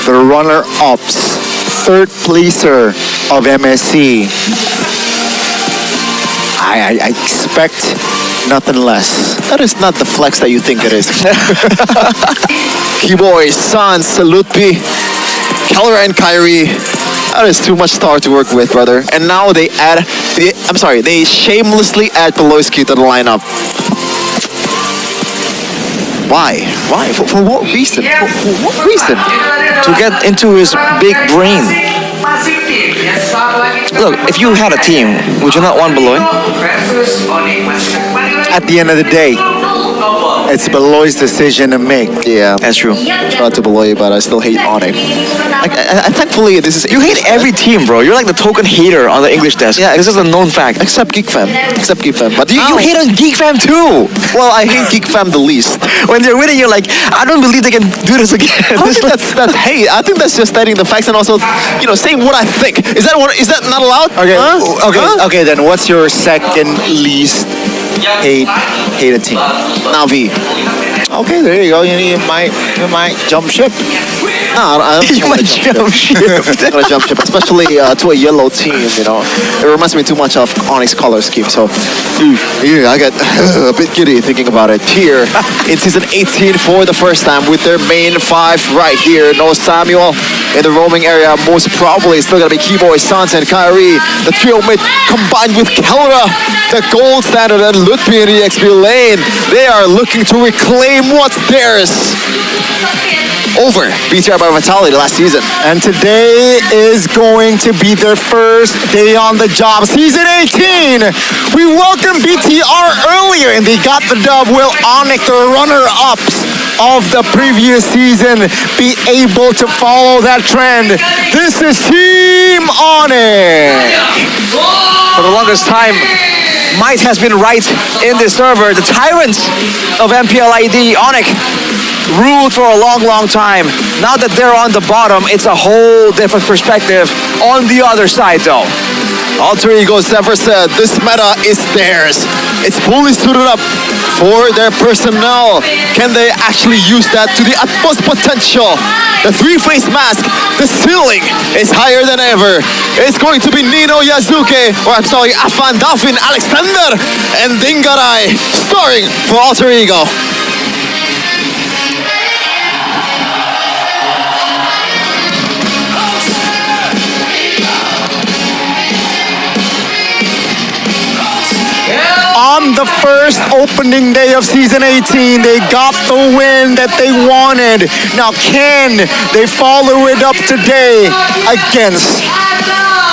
the runner-ups, third placer of MSC. I expect nothing less. That is not the flex that you think it is. Keyboy, Sans, Lutfi, Kelra, and Kairi. That is too much star to work with, brother. And now they they shamelessly add Pelosi to the lineup. Why? Why? For what reason? For what reason? To get into his big brain. Look, if you had a team, would you not want Beloy? At the end of the day, it's Beloy's decision to make. Yeah, That's true. shout out to Beloy, but I still hate Onic. Thankfully, this is... You hate every team, bro. You're like the token hater on the English desk. Yeah, This is a known fact. Except Geek Fam. Except Geek Fam. But You hate on Geek Fam too. Well, I hate Geek Fam the least. When they're winning, you're like, I don't believe they can do this again. I don't think that's hate. I think that's just stating the facts and also, saying what I think. Is that not allowed? Okay. Okay. Then what's your second least hated team? Navi. Okay, there you go. You might jump ship. No, I don't You might jump ship. I'm gonna jump ship, especially to a yellow team. It reminds me too much of Onic'S color scheme. So, I get a bit giddy thinking about it. Here in season 18 for the first time with their main five right here. No Samuel in the roaming area. Most probably still gonna be Keyboy, Sans, and Kairi. The trio mate combined with Kelra, the gold standard, and Lutfi in the EXP lane. They are looking to reclaim what's theirs over BTR by Vitality last season. And today is going to be their first day on the job. Season 18, we welcomed BTR earlier and they got the dub. Will Onic'S, the runner-ups of the previous season, be able to follow that trend? This is Team Onic'S. For the longest time, Might has been right in this server. The tyrants of MPLID, Onic'S, ruled for a long, long time. Now that they're on the bottom, it's a whole different perspective on the other side, though. Alter Ego's never said this meta is theirs. It's fully suited up for their personnel. Can they actually use that to the utmost potential? The three-face mask, the ceiling is higher than ever. It's going to be Nino Yazuke, Afan Dolphin, Alexander, and Dingarai, starring for Alter Ego. On the first opening day of Season 18, they got the win that they wanted. Now, can they follow it up today against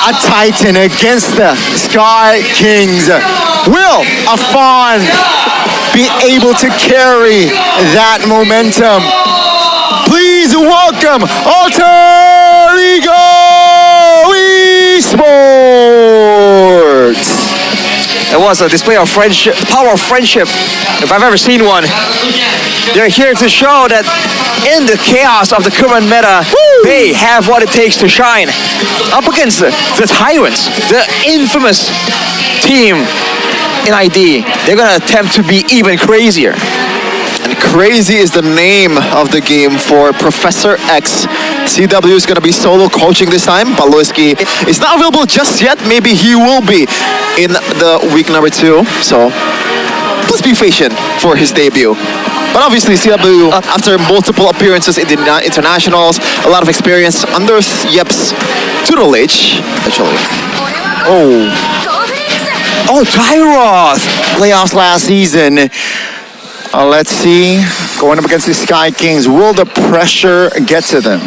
a Titan, against the Sky Kings? Will Afan be able to carry that momentum? Please welcome Alter Ego Esports. It was a display of friendship, the power of friendship, if I've ever seen one. They're here to show that in the chaos of the current meta, they have what it takes to shine. Up against the tyrants, the infamous team in ID. They're gonna attempt to be even crazier. And crazy is the name of the game for Professor X. CW is going to be solo coaching this time. Pelosi is not available just yet. Maybe he will be in the week number 2. So please be patient for his debut. But obviously CW, after multiple appearances in the internationals, a lot of experience under Yep's tutelage, actually. Oh, Tyroth! Playoffs last season. Let's see, going up against the Sky Kings, will the pressure get to them?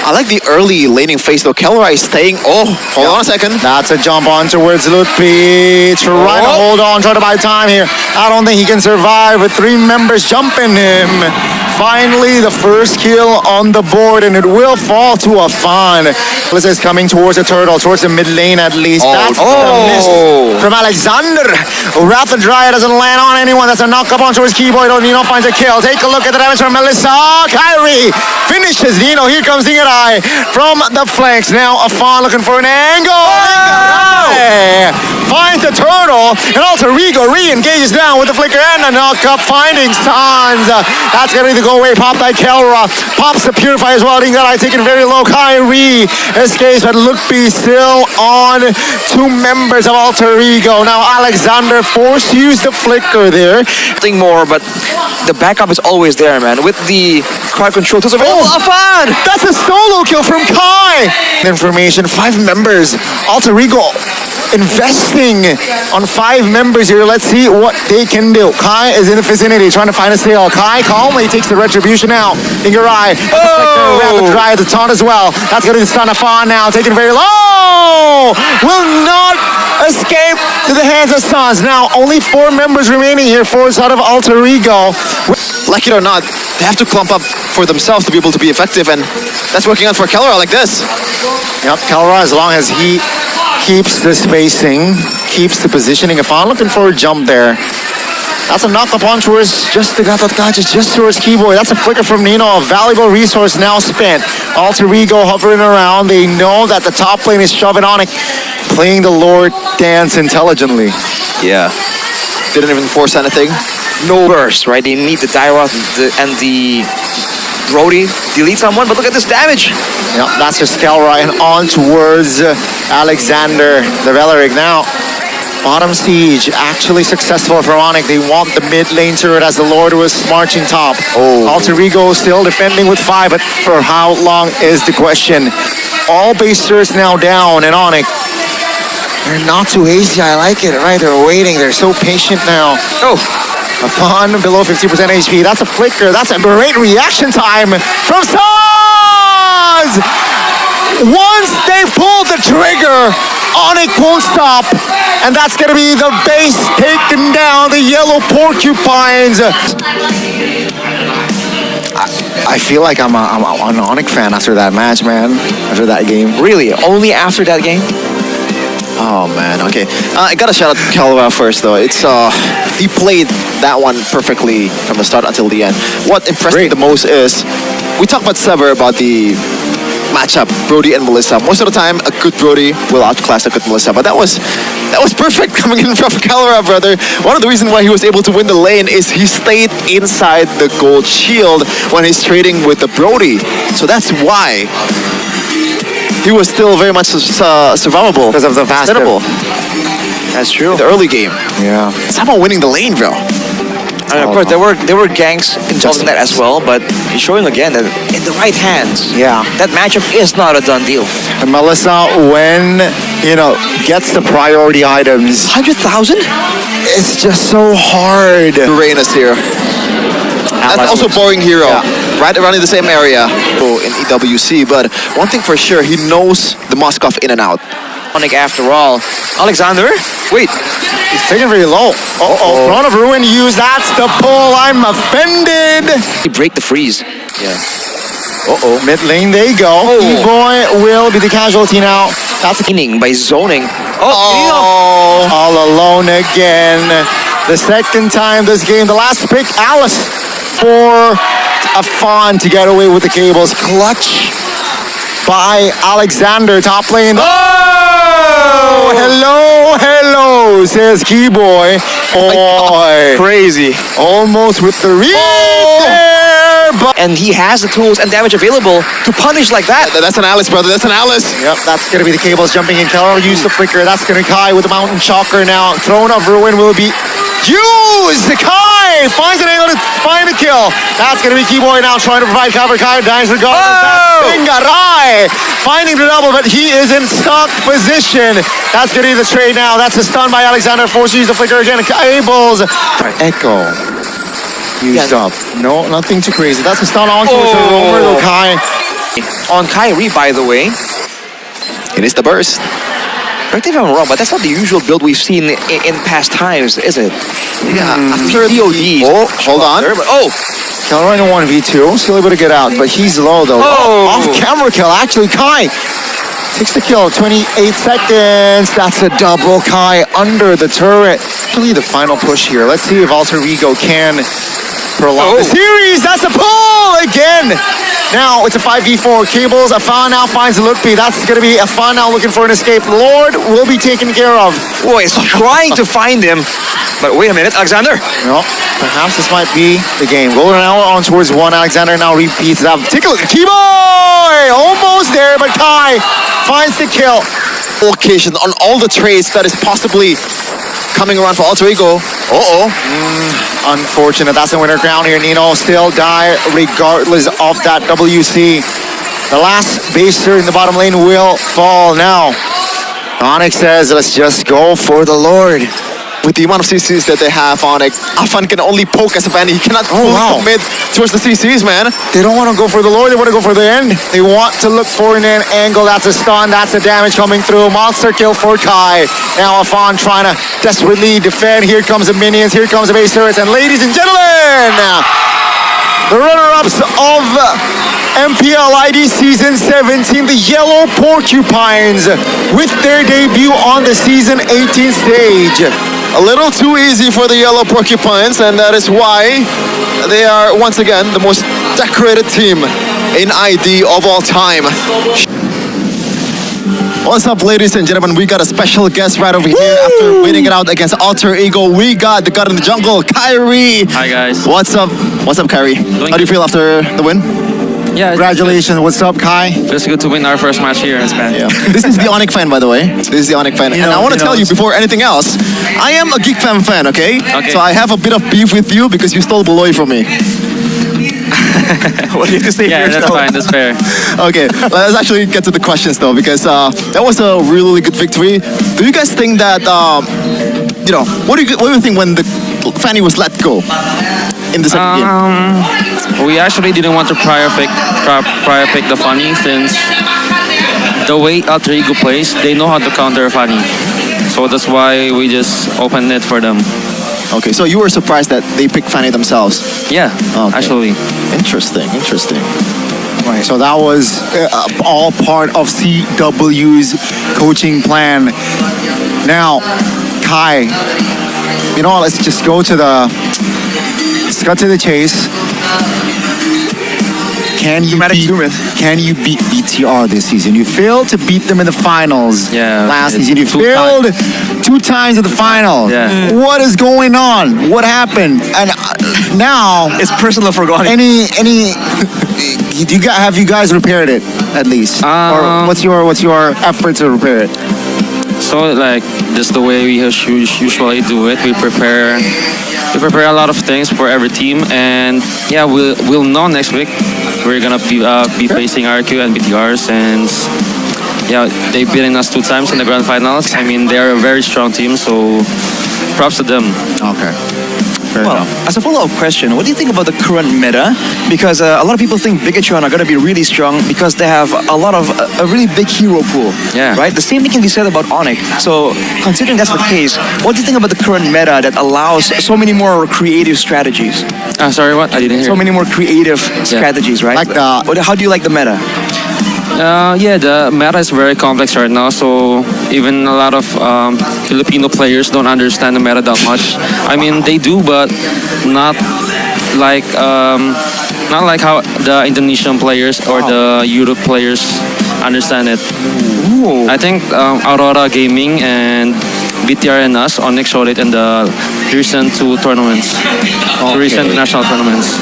I like the early laning phase though. Kelra is staying. Oh, hold on a second. That's a jump on towards Lutfi. Trying to hold on, trying to buy time here. I don't think he can survive with 3 members jumping him. Finally, the first kill on the board, and it will fall to Afan. Blizzard is coming towards the turtle, towards the mid lane at least. That's the miss from Alexander. Wrath of Dry doesn't land on anyone. That's a knock up on towards Keyboy. Nino finds a kill. Take a look at the damage from Melissa. Kairi finishes Nino. Here comes Dingarai from the flanks. Now Afan looking for an angle. Finds the turtle, and Alter Ego re-engages down with the flicker and a knock up, finding Sans. That's gonna be the go away. Pop that Kelra. Pops the Purify as well. I think that I taken very low. Kairi escapes, but look, be still on 2 members of Alter Ego. Now Alexander forced to use the flicker there. Nothing more, but the backup is always there, man. With the crowd control tools available. ALFII! That's a solo kill from Kai. Information, 5 members. Alter Ego investing on 5 members here. Let's see what they can do. Kai is in the vicinity trying to find a steal. Kai calmly takes the retribution out. Ingerai. Oh! Rapid dry at the taunt as well. That's going to stun ALFII now. Taking very low. Will not escape to the hands of stuns. Now only 4 members remaining here. 4 out of Alter Ego. Like it or not, they have to clump up for themselves to be able to be effective, and that's working out for Kelra like this. Yep, Kelra, as long as he keeps the spacing, keeps the positioning. If I'm looking for a jump there, that's a knock-up on towards just the Gatot just towards Keyboy. That's a flicker from Nino, a valuable resource now spent. Alter Ego hovering around. They know that the top lane is shoving Onic'S, playing the Lord dance intelligently. Yeah. Didn't even force anything. No burst, right? They need the Daiwa and the Brody delete someone, but look at this damage. Yep, that's just Kelra and on towards Alexander, the Valeric now. Bottom siege actually successful for Onic'S. They want the mid lane turret as the Lord was marching top. Oh. Alter Ego still defending with 5, but for how long is the question. All base turrets now down, and Onic'S, they're not too hasty. I like it, right? They're waiting. They're so patient now. Oh. ALFII below 50% HP. That's a flicker. That's a great reaction time from Stars! Once they pull the trigger, Onic'S won't stop. And that's going to be the base taken down, the yellow porcupines. I feel like I'm an Onic'S fan after that match, man. After that game. Really? Only after that game? Oh man, okay. I gotta shout out Kelra first though. It's he played that one perfectly from the start until the end. What impressed me the most is we talk about Sever about the matchup, Brody and Melissa. Most of the time, a good Brody will outclass a good Melissa, but that was perfect coming in from Kelra, brother. One of the reasons why he was able to win the lane is he stayed inside the gold shield when he's trading with the Brody. So that's why he was still very much survivable. Because of the fast. That's true. The early game. Yeah. Somehow winning the lane, bro. And of course, there were ganks involved in that as well, but he's showing again that in the right hands, Yeah. that matchup is not a done deal. And Melissa, when, gets the priority items, 100,000? it's just so hard. Rain is here. That's also boring hero. Yeah. Right around in the same area in EWC, but one thing for sure, he knows the Moskov in and out. Onic'S after all. Alexander? Wait. He's taking very low. Uh-oh. Throne of Ruin used. That's the pull. I'm offended. He break the freeze. Yeah. Uh-oh. Mid lane, they go. E-Boy will be the casualty now. That's Inning by zoning. Oh, all alone again. The second time this game. The last pick, Alice, for a fun to get away with the cables. Clutch by Alexander, top lane. Oh, hello, says Keyboy. Oh, crazy. almost with the read there, but And he has the tools and damage available to punish like that. That's an Alice, brother. That's an Alice. yep, that's gonna be the cables jumping in. Kelra used the flicker. That's gonna Kai with the mountain chalker now. Throne of Ruin will be used. Kai finds an angle to find a kill. That's gonna be Keyboy now trying to provide cover. Kai dies regardless. That's Ingerai finding the double, but he is in stock position. That's gonna be the trade now. That's a stun by Alexander. Forced to use the flicker again. Cables. Echo. Used up. No, nothing too crazy. That's a stun on towards the roamer though, Kai. On Kairi, by the way. It is the burst. Correct me if I'm wrong, but that's not the usual build we've seen in past times, is it? Yeah, after DOD. Oh, hold on. Kelra in a 1v2, still able to get out, but he's low though. Oh. Off-camera kill, actually, Kai takes the kill, 28 seconds. That's a double Kai under the turret. Actually, the final push here. Let's see if Alter Ego can prolong the series. That's a pull again. Now it's a 5v4. Cables, ALFII now finds a look P. That's going to be ALFII now looking for an escape. Lord will be taken care of. Boy, is trying to find him. But wait a minute, Alexander. No, perhaps this might be the game. Golden hour on towards one. Alexander now repeats that. Take a look. Keyboy! Almost there, but Kai finds the kill. Occasion on all the trades that is possibly coming around for Alter Ego. Unfortunate. That's the winner crown here. Nino still die regardless of that WC. The last baser in the bottom lane will fall now. Onyx says, let's just go for the Lord. With the amount of CCs that they have on it, ALFII can only poke as a fan. He cannot commit towards the CCs, man. They don't want to go for the Lord, they want to go for the end. They want to look for an angle. That's a stun, that's the damage coming through. Monster kill for Kai. Now ALFII trying to desperately defend. Here comes the minions, here comes the base turrets. And ladies and gentlemen, the runner-ups of MPL ID Season 17, the Yellow Porcupines, with their debut on the Season 18 stage. A little too easy for the Yellow Porcupines, and that is why they are once again the most decorated team in ID of all time. What's up, ladies and gentlemen? We got a special guest right over here. After waiting it out against Alter Ego, we got the God in the Jungle, Kairi. Hi guys. What's up? What's up, Kairi? How do you feel after the win? Yeah, Congratulations. What's up, Kai? it's good to win our first match here in Spain. Yeah. This is the Onic fan, by the way. This is the Onic fan. And I want to tell you before anything else, I am a Geek fan, okay? Okay. So I have a bit of beef with you because you stole Beloy from me. What do you have to say Yeah, for that's yourself? fine. That's fair. Okay, let's actually get to the questions though, because that was a really good victory. Do you guys think that, what do you think when the Fanny was let go in the second game? We actually didn't want to prior pick the Funny since the way Alter Ego plays, they know how to counter Funny. So that's why we just opened it for them. Okay, so you were surprised that they picked Fanny themselves. Yeah, Okay. actually. Interesting. Right, so that was all part of CW's coaching plan. Now, Kai, you know what, let's cut to the chase. Can you beat BTR this season? You failed to beat them in the finals last season. You failed 2 times in the finals. Yeah. What is going on? What happened? And now It's personal for Goni. have you guys repaired it at least? Or what's your effort to repair it? So like just the way we usually do it, we prepare a lot of things for every team, and yeah, we'll know next week. We're gonna be facing RQ and BTRs, and yeah, they've beaten us 2 times in the grand finals. I mean, they are a very strong team, so props to them. Okay. Fair Well, enough. as a follow-up question, what do you think about the current meta? Because a lot of people think Bigatron are going to be really strong because they have a really big hero pool. Yeah. Right? The same thing can be said about Onic'S. So, considering that's the case, what do you think about the current meta that allows so many more creative strategies? Sorry, what? I didn't hear. So many more creative strategies, right? Like How do you like the meta? Yeah, the meta is very complex right now, so even a lot of Filipino players don't understand the meta that much. I mean, they do, but not like how the Indonesian players or the Europe players understand it. Ooh. I think Aurora Gaming and BTR and us, Onic'S showed it in the recent 2 tournaments, recent national tournaments.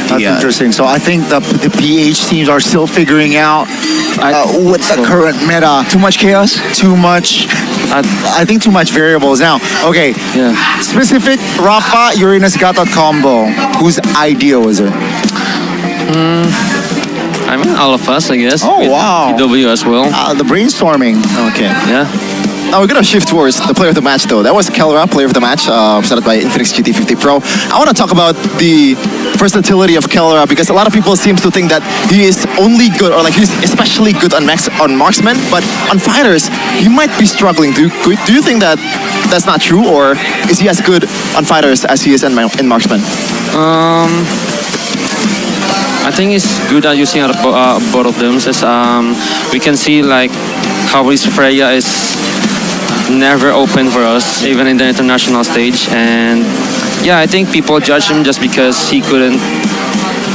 That's interesting. So I think the PH teams are still figuring out what's the current meta. Too much chaos? Too much. I think too much variables now. Okay. Yeah. Specific Rafa Uranus Gata combo. Whose idea was it? I mean, all of us, I guess. Oh, with wow. PW as well. The brainstorming. Okay. Yeah. Now we're gonna shift towards the player of the match though. That was Kelra, player of the match, presented by Infinix GT50 Pro. I want to talk about the versatility of Kelra because a lot of people seem to think that he is only good, or like he's especially good on marksman, but on fighters he might be struggling. Do you think that that's not true, or is he as good on fighters as he is in marksman? I think it's good at using both of them. Since we can see like how his Freya is never open for us, even in the international stage. And yeah, I think people judge him just because he couldn't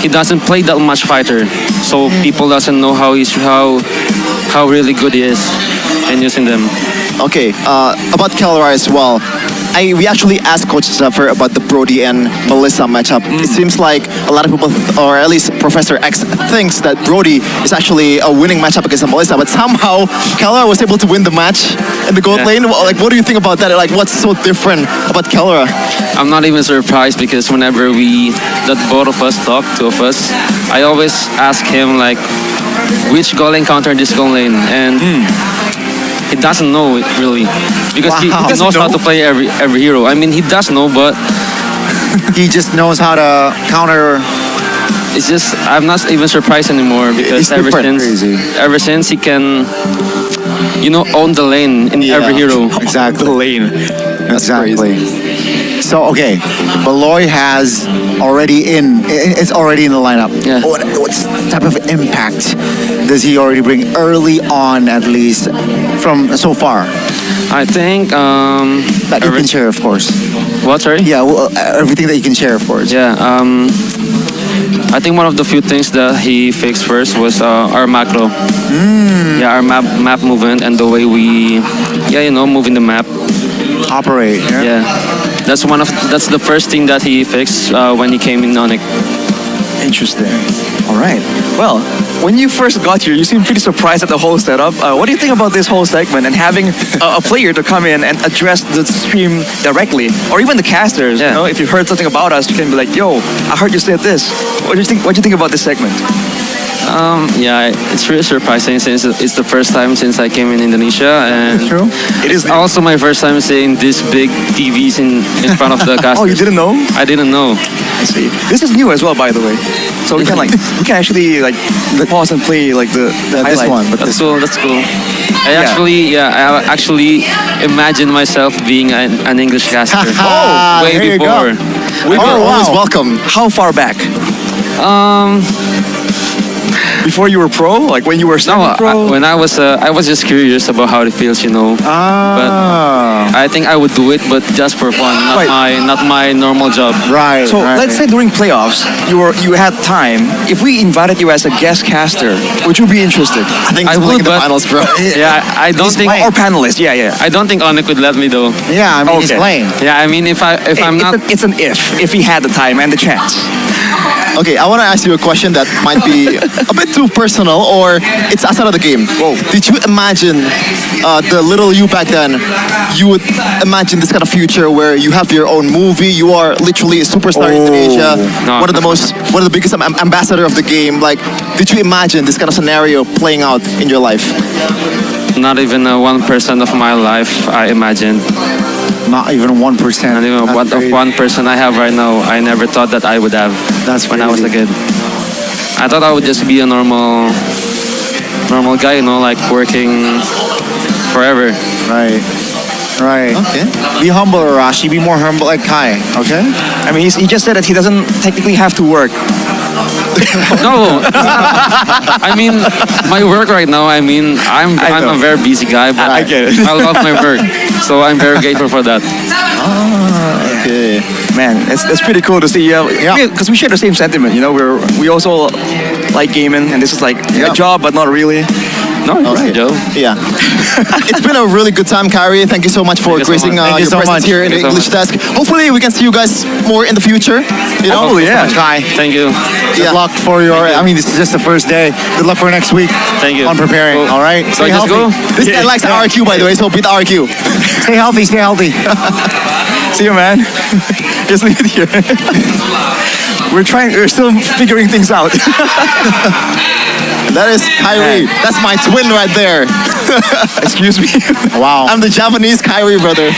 he doesn't play that much fighter, so people doesn't know how really good he is in using them. Okay, about Kelra as well. We actually asked Coach Zephyr about the Brody and Melissa matchup. It seems like a lot of people, or at least Professor X, thinks that Brody is actually a winning matchup against Melissa, but somehow Kelra was able to win the match in the gold lane. Like, what do you think about that? Like, what's so different about Kelra? I'm not even surprised because whenever that both of us talk, two of us, I always ask him like, which goal lane counter this goal lane, and he doesn't know it really because he knows how to play every hero. I mean, he does know, but He just knows how to counter. it's just I'm not even surprised anymore because It's different. Crazy. ever since he can, own the lane in every hero. Exactly. The lane. Exactly. So okay, Beloy has it's already in the lineup. Yeah. What type of impact does he already bring early on, at least from so far? I think That you can share, of course. what? Sorry. Yeah, well, everything that you can share, of course. Yeah. I think one of the few things that he fixed first was our macro. Yeah, our map movement and the way we, move in the map. Operate. Yeah, that's the first thing that he fixed when he came in Onic'S. Interesting. All right. Well, when you first got here, you seemed pretty surprised at the whole setup. What do you think about this whole segment and having a player to come in and address the stream directly, or even the casters? Yeah. If you've heard something about us, you can be like, "Yo, I heard you said this. What do you think? What do you think about this segment?" Yeah, it's really surprising since it's the first time since I came in Indonesia, and True. It is. also my first time seeing these big TVs in front of the casters. Oh, you didn't know? I didn't know. I see. This is new as well, by the way. So we can actually pause and play the This highlight. one, but That's cool. That's cool. I actually imagined myself being an English caster. Oh, way here you before. go. You're always wow. welcome. How far back? Before you were pro? Like when you were No, semi-pro? when I was just curious about how it feels, Ah. I think I would do it, but just for fun, not my normal job. Right. So right. let's say during playoffs, you had time. If we invited you as a guest caster, would you be interested? I think I it's playing would, in the but- finals, bro. Yeah, I don't think Or panelist? Yeah. I don't think Onik would let me though. Yeah, I mean he's Okay. playing. Yeah, I mean if I'm not. It's an if he had the time and the chance. Okay, I want to ask you a question that might be a bit too personal, or it's outside of the game. Whoa. Did you imagine the little you back then? You would imagine this kind of future where you have your own movie. You are literally a superstar in Indonesia, No. one of the biggest ambassador of the game. Like, did you imagine this kind of scenario playing out in your life? Not even 1% of my life I imagined. Not even 1%. Not even That's what of crazy. 1% I have right now. I never thought that I would have. That's when I was a kid. I thought I would just be a normal guy, like working forever. Right. Right. Okay. Be humble, Arashi. Be more humble like Kai. Okay. I mean, he just said that he doesn't technically have to work. No, I mean my work right now. I mean I'm know. a very busy guy, but I get it. I love my work, so I'm very grateful for that. Okay. Man, it's pretty cool to see. Yeah. Because we share the same sentiment. We also like gaming, and this is like Yeah. a job, but not really. No, Okay. Joe. Yeah. It's been a really good time, Kairi. Thank you so much for Thank you so gracing much. Thank you your so presence much. here in the Thank you so English desk. Hopefully, we can see you guys more in the future. You know? Hopefully, yeah. Kai. Thank you. Good Yeah. luck for your. I mean, this is just the first day. Good luck for next week. Thank you. On preparing. Cool. All right. So I just go? This guy likes RQ, by the way, so beat RQ. Stay healthy. Stay healthy. See you, man. Just leave it here. We're still figuring things out. That is Kairi. That's my twin right there. Excuse me. Wow. I'm the Japanese Kairi, brother.